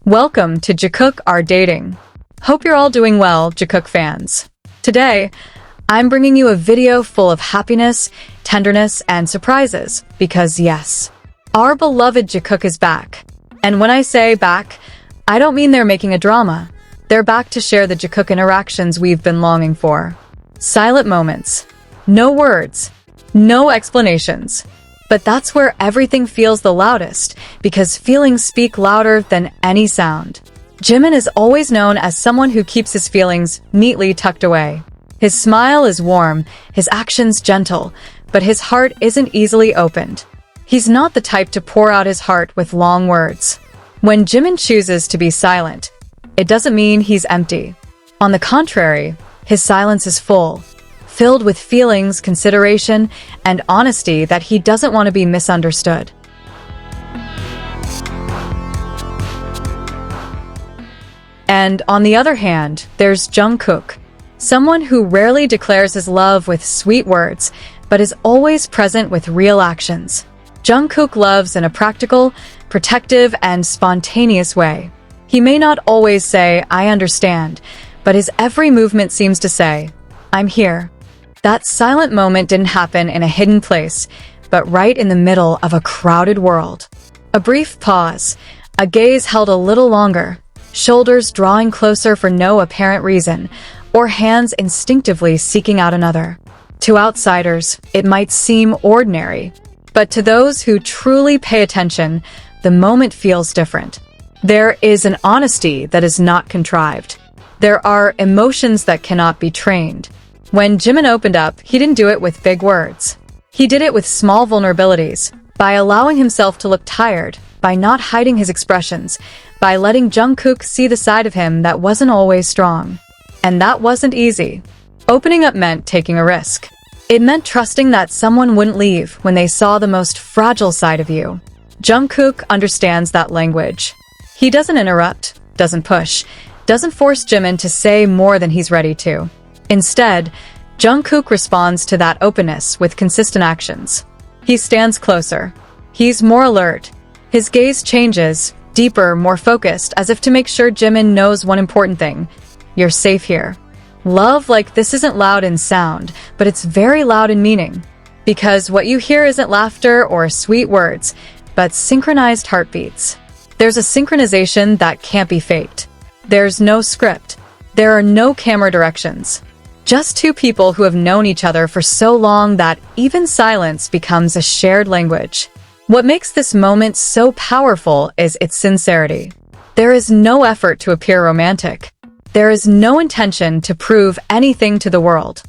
Welcome to Jakook Are Dating. Hope you're all doing well, Jakook fans. Today, I'm bringing you a video full of happiness, tenderness, and surprises because yes, our beloved Jakook is back. And when I say back, I don't mean they're making a drama. They're back to share the Jakook interactions we've been longing for. Silent moments. No words. No explanations. But that's where everything feels the loudest, because feelings speak louder than any sound. Jimin is always known as someone who keeps his feelings neatly tucked away. His smile is warm, his actions gentle, but his heart isn't easily opened. He's not the type to pour out his heart with long words. When Jimin chooses to be silent, it doesn't mean he's empty. On the contrary, his silence is full, filled with feelings, consideration, and honesty that he doesn't want to be misunderstood. And on the other hand, there's Jungkook, someone who rarely declares his love with sweet words, but is always present with real actions. Jungkook loves in a practical, protective, and spontaneous way. He may not always say, "I understand," but his every movement seems to say, "I'm here." That silent moment didn't happen in a hidden place, but right in the middle of a crowded world. A brief pause, a gaze held a little longer, shoulders drawing closer for no apparent reason, or hands instinctively seeking out another. To outsiders, it might seem ordinary, but to those who truly pay attention, the moment feels different. There is an honesty that is not contrived. There are emotions that cannot be trained. When Jimin opened up, he didn't do it with big words. He did it with small vulnerabilities, by allowing himself to look tired, by not hiding his expressions, by letting Jungkook see the side of him that wasn't always strong. And that wasn't easy. Opening up meant taking a risk. It meant trusting that someone wouldn't leave when they saw the most fragile side of you. Jungkook understands that language. He doesn't interrupt, doesn't push, doesn't force Jimin to say more than he's ready to. Instead, Jungkook responds to that openness with consistent actions. He stands closer. He's more alert. His gaze changes, deeper, more focused, as if to make sure Jimin knows one important thing. You're safe here. Love like this isn't loud in sound, but it's very loud in meaning. Because what you hear isn't laughter or sweet words, but synchronized heartbeats. There's a synchronization that can't be faked. There's no script. There are no camera directions. Just two people who have known each other for so long that even silence becomes a shared language. What makes this moment so powerful is its sincerity. There is no effort to appear romantic. There is no intention to prove anything to the world.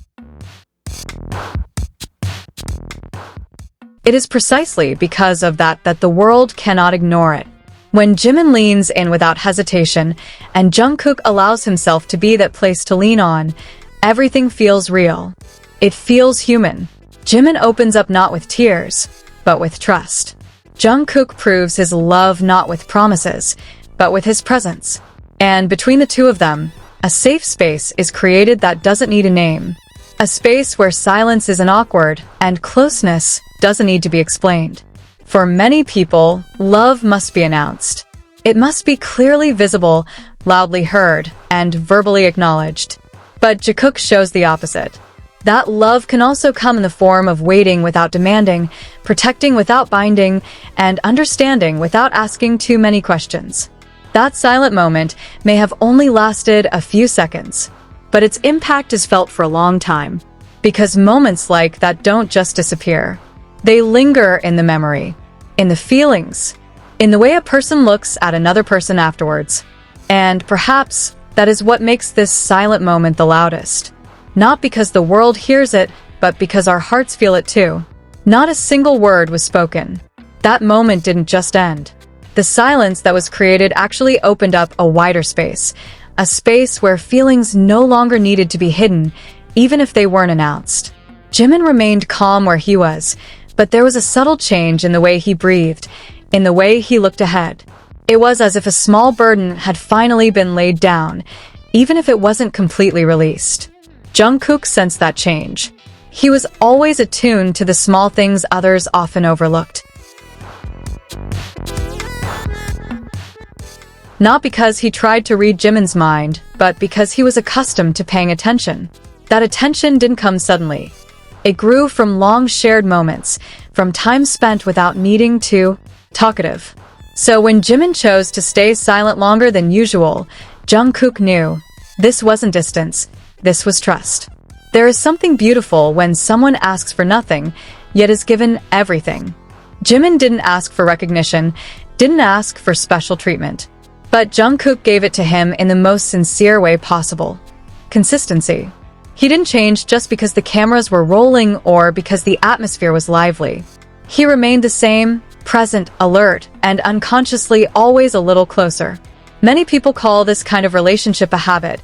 It is precisely because of that the world cannot ignore it. When Jimin leans in without hesitation, and Jungkook allows himself to be that place to lean on, everything feels real. It feels human. Jimin opens up not with tears, but with trust. Jungkook proves his love not with promises, but with his presence. And between the two of them, a safe space is created that doesn't need a name. A space where silence isn't awkward, and closeness doesn't need to be explained. For many people, love must be announced. It must be clearly visible, loudly heard, and verbally acknowledged. But Jakook shows the opposite. That love can also come in the form of waiting without demanding, protecting without binding, and understanding without asking too many questions. That silent moment may have only lasted a few seconds, but its impact is felt for a long time. Because moments like that don't just disappear. They linger in the memory, in the feelings, in the way a person looks at another person afterwards. And perhaps that is what makes this silent moment the loudest. Not because the world hears it, but because our hearts feel it too. Not a single word was spoken. That moment didn't just end. The silence that was created actually opened up a wider space. A space where feelings no longer needed to be hidden, even if they weren't announced. Jimin remained calm where he was, but there was a subtle change in the way he breathed, in the way he looked ahead. It was as if a small burden had finally been laid down, even if it wasn't completely released. Jungkook sensed that change. He was always attuned to the small things others often overlooked. Not because he tried to read Jimin's mind, but because he was accustomed to paying attention. That attention didn't come suddenly. It grew from long shared moments, from time spent without needing to talkative. So when Jimin chose to stay silent longer than usual, Jungkook knew this wasn't distance, this was trust. There is something beautiful when someone asks for nothing, yet is given everything. Jimin didn't ask for recognition, didn't ask for special treatment. But Jungkook gave it to him in the most sincere way possible. Consistency. He didn't change just because the cameras were rolling or because the atmosphere was lively. He remained the same, present, alert, and unconsciously always a little closer. Many people call this kind of relationship a habit,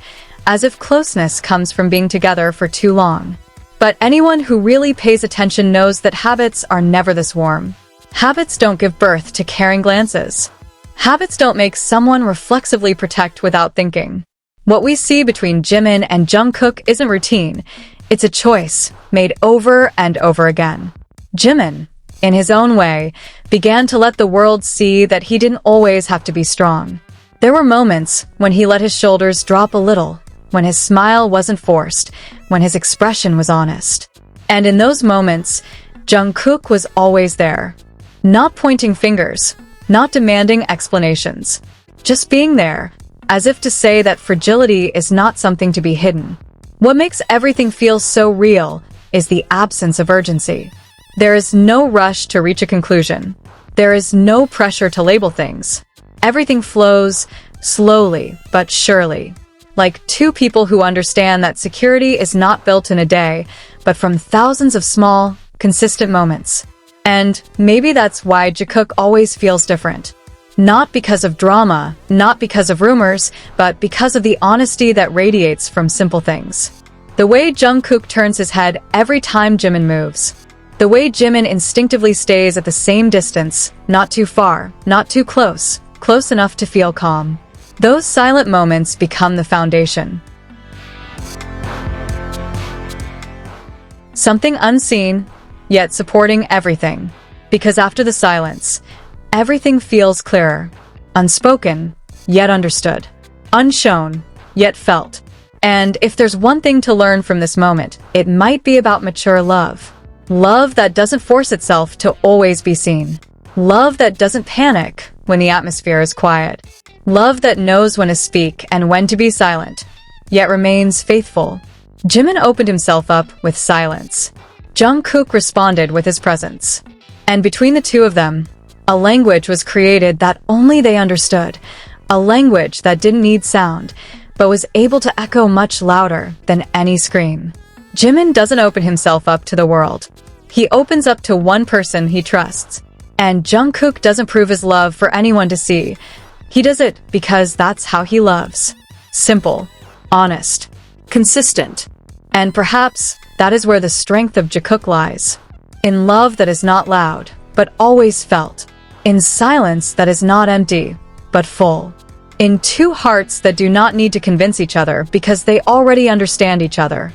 as if closeness comes from being together for too long. But anyone who really pays attention knows that habits are never this warm. Habits don't give birth to caring glances. Habits don't make someone reflexively protect without thinking. What we see between Jimin and Jungkook isn't routine. It's a choice, made over and over again. Jimin, in his own way, began to let the world see that he didn't always have to be strong. There were moments when he let his shoulders drop a little, when his smile wasn't forced, when his expression was honest. And in those moments, Jungkook was always there. Not pointing fingers, not demanding explanations. Just being there, as if to say that fragility is not something to be hidden. What makes everything feel so real is the absence of urgency. There is no rush to reach a conclusion. There is no pressure to label things. Everything flows slowly but surely, like two people who understand that security is not built in a day, but from thousands of small, consistent moments. And maybe that's why Jakook always feels different. Not because of drama, not because of rumors, but because of the honesty that radiates from simple things. The way Jungkook turns his head every time Jimin moves. The way Jimin instinctively stays at the same distance, not too far, not too close, close enough to feel calm. Those silent moments become the foundation. Something unseen, yet supporting everything. Because after the silence, everything feels clearer. Unspoken, yet understood. Unshown, yet felt. And if there's one thing to learn from this moment, it might be about mature love. Love that doesn't force itself to always be seen. Love that doesn't panic when the atmosphere is quiet. Love that knows when to speak and when to be silent, yet remains faithful. Jimin opened himself up with silence. Jungkook responded with his presence. And between the two of them, a language was created that only they understood. A language that didn't need sound, but was able to echo much louder than any scream. Jimin doesn't open himself up to the world. He opens up to one person he trusts. And Jungkook doesn't prove his love for anyone to see. He does it because that's how he loves. Simple, honest, consistent. And perhaps that is where the strength of Jakook lies. In love that is not loud, but always felt. In silence that is not empty, but full. In two hearts that do not need to convince each other because they already understand each other.